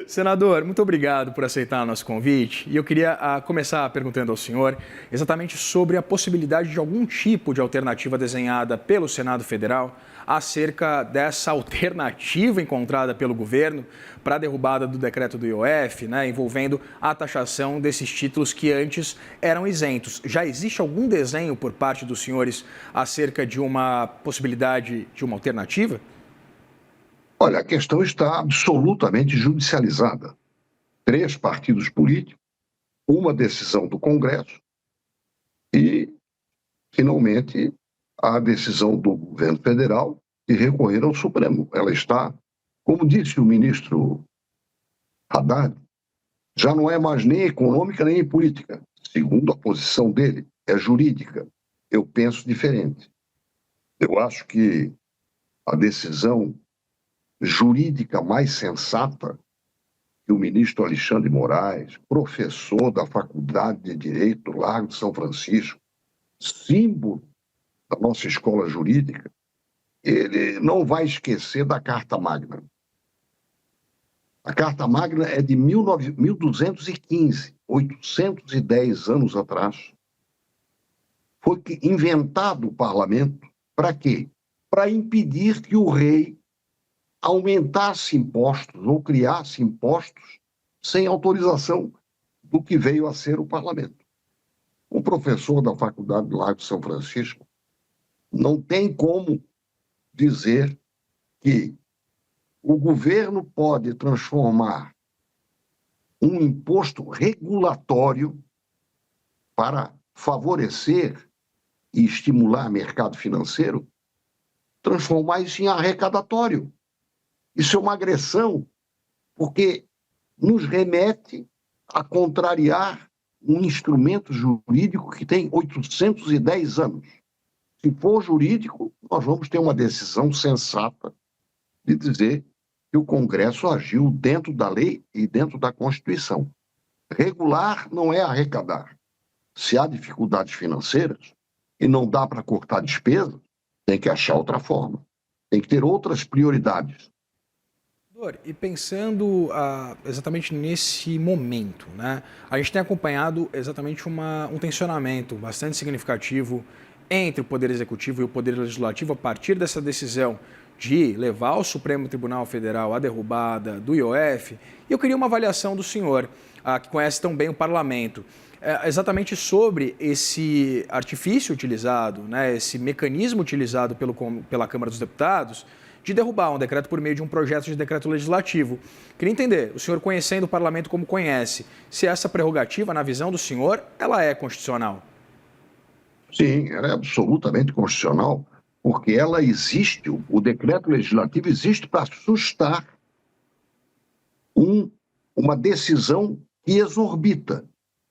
Senador, muito obrigado por aceitar o nosso convite. E eu queria começar perguntando ao senhor exatamente sobre a possibilidade de algum tipo de alternativa desenhada pelo Senado Federal acerca dessa alternativa encontrada pelo governo para a derrubada do decreto do IOF, né, envolvendo a taxação desses títulos que antes eram isentos. Já existe algum desenho por parte dos senhores acerca de uma possibilidade de uma alternativa? Olha, a questão está absolutamente judicializada. 3 partidos políticos, uma decisão do Congresso e, finalmente, a decisão do governo federal de recorrer ao Supremo. Ela está, como disse o ministro Haddad, já não é mais nem econômica nem política. Segundo a posição dele, é jurídica. Eu penso diferente. Eu acho que a decisão jurídica mais sensata que o ministro Alexandre Moraes, professor da Faculdade de Direito Largo de São Francisco, símbolo da nossa escola jurídica, ele não vai esquecer da Carta Magna. A Carta Magna é de 1215, 810 anos atrás. Foi inventado o parlamento para quê? Para impedir que o rei aumentasse impostos ou criasse impostos sem autorização do que veio a ser o parlamento. O professor da Faculdade lá de São Francisco não tem como dizer que o governo pode transformar um imposto regulatório para favorecer e estimular o mercado financeiro, transformar isso em arrecadatório. Isso é uma agressão, porque nos remete a contrariar um instrumento jurídico que tem 810 anos. Se for jurídico, nós vamos ter uma decisão sensata de dizer que o Congresso agiu dentro da lei e dentro da Constituição. Regular não é arrecadar. Se há dificuldades financeiras e não dá para cortar despesas, tem que achar outra forma. Tem que ter outras prioridades. E pensando exatamente nesse momento, né? A gente tem acompanhado exatamente um tensionamento bastante significativo entre o Poder Executivo e o Poder Legislativo a partir dessa decisão de levar ao Supremo Tribunal Federal a derrubada do IOF. E eu queria uma avaliação do senhor, que conhece tão bem o Parlamento, exatamente sobre esse artifício utilizado, né, esse mecanismo utilizado pela Câmara dos Deputados, de derrubar um decreto por meio de um projeto de decreto legislativo. Queria entender, o senhor conhecendo o parlamento como conhece, se essa prerrogativa, na visão do senhor, ela é constitucional? Sim, ela é absolutamente constitucional, porque ela existe, o decreto legislativo existe para sustar uma decisão que exorbita.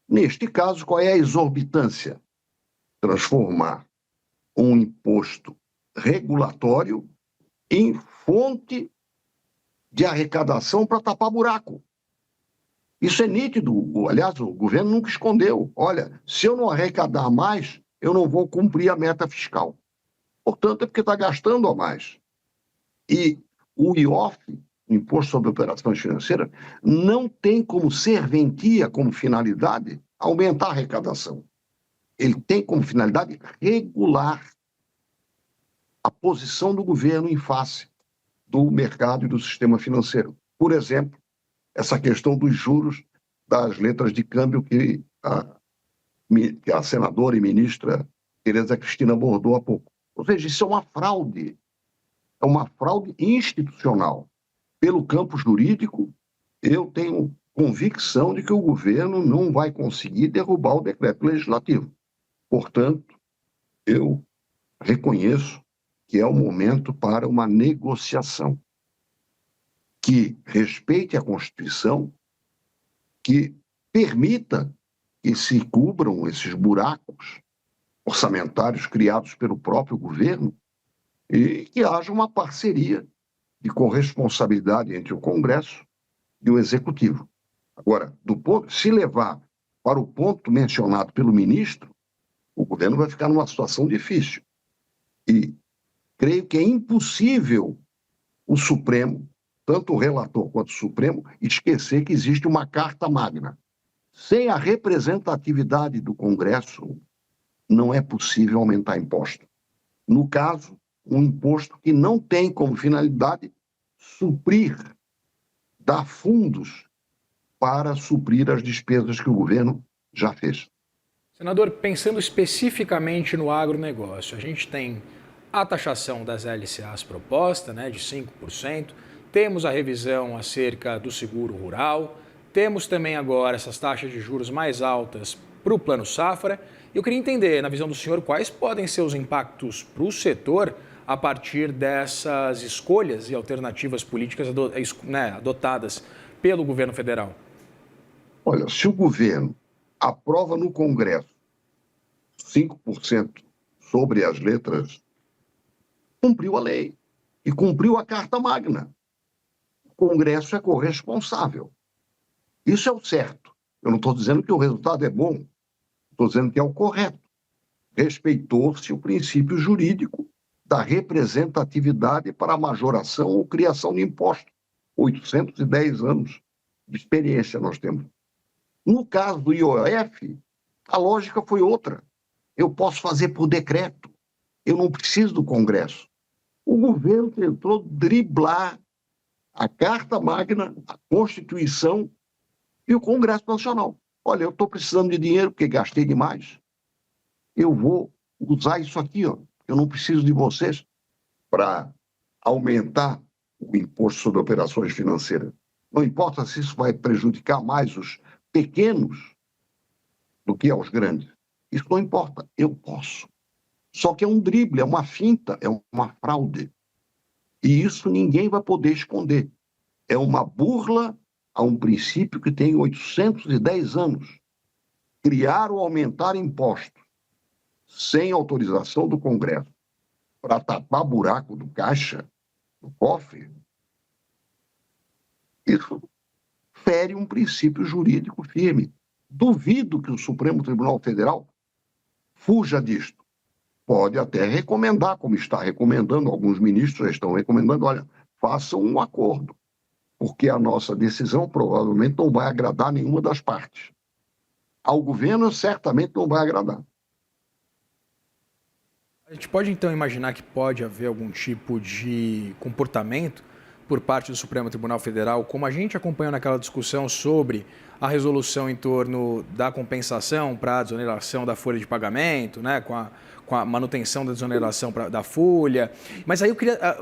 Neste caso, qual é a exorbitância? Transformar um imposto regulatório em fonte de arrecadação para tapar buraco. Isso é nítido. Aliás, o governo nunca escondeu. Olha, se eu não arrecadar mais, eu não vou cumprir a meta fiscal. Portanto, é porque está gastando a mais. E o IOF, Imposto sobre Operações Financeiras, não tem como serventia, como finalidade, aumentar a arrecadação. Ele tem como finalidade regular a posição do governo em face do mercado e do sistema financeiro. Por exemplo, essa questão dos juros das letras de câmbio que a senadora e ministra Tereza Cristina abordou há pouco. Ou seja, isso é uma fraude institucional. Pelo campo jurídico, eu tenho convicção de que o governo não vai conseguir derrubar o decreto legislativo. Portanto, eu reconheço que é o momento para uma negociação que respeite a Constituição, que permita que se cubram esses buracos orçamentários criados pelo próprio governo e que haja uma parceria de corresponsabilidade entre o Congresso e o Executivo. Agora, se levar para o ponto mencionado pelo ministro, o governo vai ficar numa situação difícil. E creio que é impossível o Supremo tanto o relator quanto o Supremo, esquecer que existe uma Carta Magna. Sem a representatividade do Congresso, não é possível aumentar imposto. No caso, um imposto que não tem como finalidade suprir, dar fundos para suprir as despesas que o governo já fez. Senador, pensando especificamente no agronegócio, a gente tem a taxação das LCAs proposta, né, de 5%, temos a revisão acerca do seguro rural, temos também agora essas taxas de juros mais altas para o Plano Safra. Eu queria entender, na visão do senhor, quais podem ser os impactos para o setor a partir dessas escolhas e alternativas políticas adotadas pelo governo federal. Olha, se o governo aprova no Congresso 5% sobre as letras, cumpriu a lei e cumpriu a Carta Magna. O Congresso é corresponsável. Isso é o certo. Eu não estou dizendo que o resultado é bom, estou dizendo que é o correto. Respeitou-se o princípio jurídico da representatividade para a majoração ou criação de impostos. 810 anos de experiência nós temos. No caso do IOF, a lógica foi outra. Eu posso fazer por decreto. Eu não preciso do Congresso. O governo tentou driblar a Carta Magna, a Constituição e o Congresso Nacional. Olha, eu estou precisando de dinheiro porque gastei demais. Eu vou usar isso aqui, ó. Eu não preciso de vocês para aumentar o imposto sobre operações financeiras. Não importa se isso vai prejudicar mais os pequenos do que aos grandes. Isso não importa, eu posso. Só que é um drible, é uma finta, é uma fraude. E isso ninguém vai poder esconder. É uma burla a um princípio que tem 810 anos. Criar ou aumentar impostos sem autorização do Congresso para tapar buraco do caixa, do cofre, isso fere um princípio jurídico firme. Duvido que o Supremo Tribunal Federal fuja disto. Pode até recomendar, como está recomendando, alguns ministros já estão recomendando, olha, façam um acordo, porque a nossa decisão provavelmente não vai agradar nenhuma das partes. Ao governo certamente não vai agradar. A gente pode então imaginar que pode haver algum tipo de comportamento por parte do Supremo Tribunal Federal, como a gente acompanhou naquela discussão sobre a resolução em torno da compensação para a desoneração da folha de pagamento, né, com a manutenção da desoneração da folha. Mas aí eu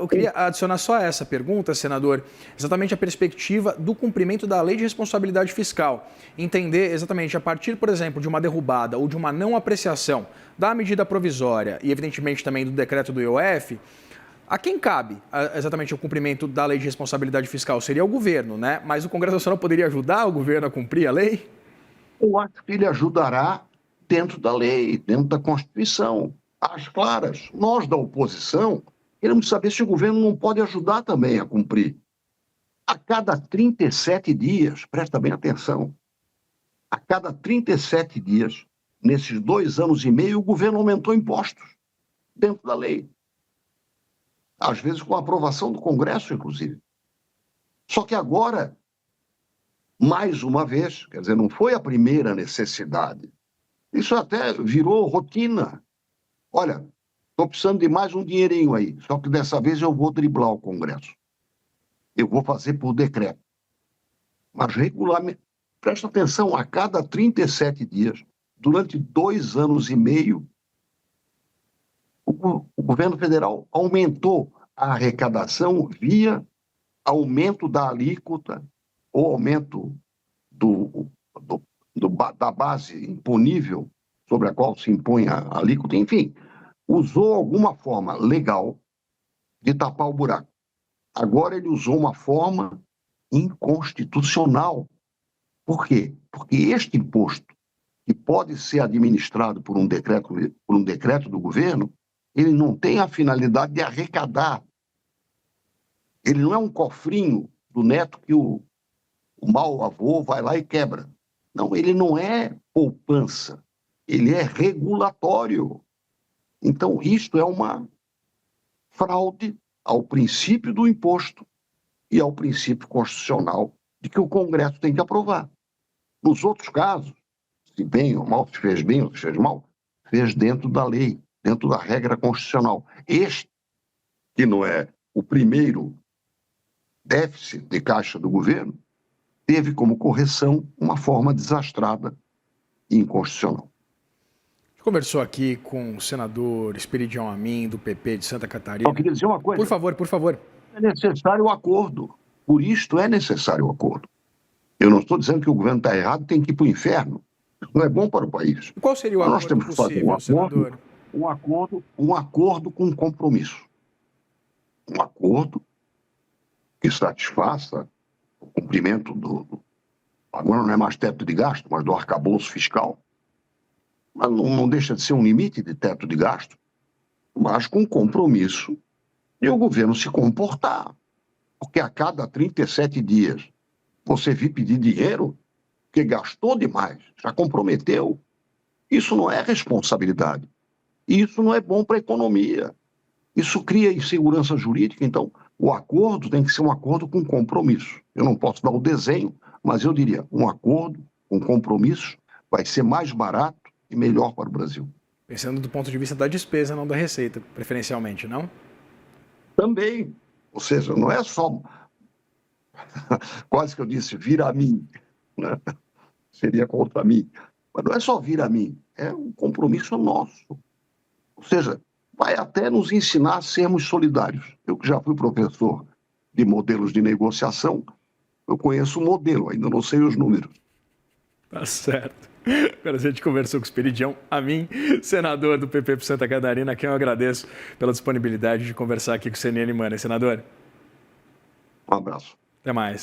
queria adicionar só essa pergunta, senador, exatamente a perspectiva do cumprimento da lei de responsabilidade fiscal. Entender exatamente a partir, por exemplo, de uma derrubada ou de uma não apreciação da medida provisória e, evidentemente, também do decreto do IOF, a quem cabe exatamente o cumprimento da lei de responsabilidade fiscal? Seria o governo, né? Mas o Congresso Nacional poderia ajudar o governo a cumprir a lei? Eu acho que ele ajudará dentro da lei, dentro da Constituição, às claras. Nós, da oposição, queremos saber se o governo não pode ajudar também a cumprir. A cada 37 dias, presta bem atenção, a cada 37 dias, nesses 2 anos e meio, o governo aumentou impostos dentro da lei. Às vezes com a aprovação do Congresso, inclusive. Só que agora, mais uma vez, quer dizer, não foi a primeira necessidade. Isso até virou rotina. Olha, estou precisando de mais um dinheirinho aí, só que dessa vez eu vou driblar o Congresso. Eu vou fazer por decreto. Mas regularmente, presta atenção, a cada 37 dias, durante 2 anos e meio, o governo federal aumentou a arrecadação via aumento da alíquota ou aumento da base imponível sobre a qual se impõe a alíquota, enfim, usou alguma forma legal de tapar o buraco. Agora ele usou uma forma inconstitucional. Por quê? Porque este imposto, que pode ser administrado por um decreto do governo, ele não tem a finalidade de arrecadar. Ele não é um cofrinho do neto que o mau avô vai lá e quebra. Não, ele não é poupança, ele é regulatório. Então, isto é uma fraude ao princípio do imposto e ao princípio constitucional de que o Congresso tem que aprovar. Nos outros casos, se bem ou mal, se fez bem ou se fez mal, fez dentro da lei, dentro da regra constitucional. Este, que não é o primeiro déficit de caixa do governo, teve como correção uma forma desastrada e inconstitucional. Conversou aqui com o senador Esperidião Amin, do PP de Santa Catarina. Eu queria dizer uma coisa. Por favor, por favor. É necessário o acordo. Por isto é necessário o acordo. Eu não estou dizendo que o governo está errado e tem que ir para o inferno. Isso não é bom para o país. Qual seria o Mas nós acordo temos que fazer possível, senador? um acordo com compromisso. Um acordo que satisfaça o cumprimento agora não é mais teto de gasto, mas do arcabouço fiscal. Mas não deixa de ser um limite de teto de gasto, mas com compromisso de o governo se comportar. Porque a cada 37 dias você vir pedir dinheiro, porque gastou demais, já comprometeu. Isso não é responsabilidade. Isso não é bom para a economia. Isso cria insegurança jurídica. Então, o acordo tem que ser um acordo com compromisso. Eu não posso dar o desenho, mas eu diria, um acordo com compromisso vai ser mais barato e melhor para o Brasil. Pensando do ponto de vista da despesa, não da receita, preferencialmente, não? Também, ou seja, não é só, quase que eu disse, vir a mim, né? Seria contra mim, mas não é só vir a mim, é um compromisso nosso. Ou seja, vai até nos ensinar a sermos solidários. Eu que já fui professor de modelos de negociação, eu conheço o modelo, ainda não sei os números. Tá certo. Agora a gente conversou com o Esperidião Amin, senador do PP por Santa Catarina, a quem eu agradeço pela disponibilidade de conversar aqui com o CNN Money. Senador. Um abraço. Até mais.